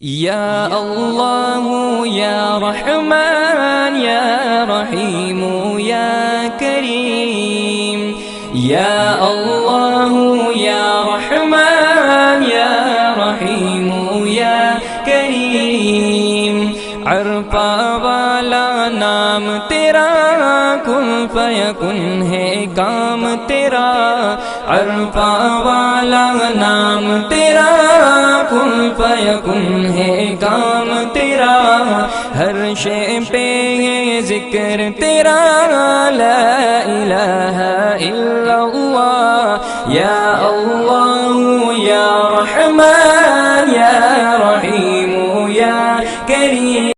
या अल्लाह या रहमान या रहीम या करीम। या अल्लाह या रहमान या रहीम या करीम। अरफा वाला नाम तेरा, कुन फयकुन है काम तेरा। अरफा वाला नाम तेरा, कुन फयकुन है काम तेरा। हर शे पे है जिक्र तेरा, ला इलाहा इल्लल्लाह। या अल्लाह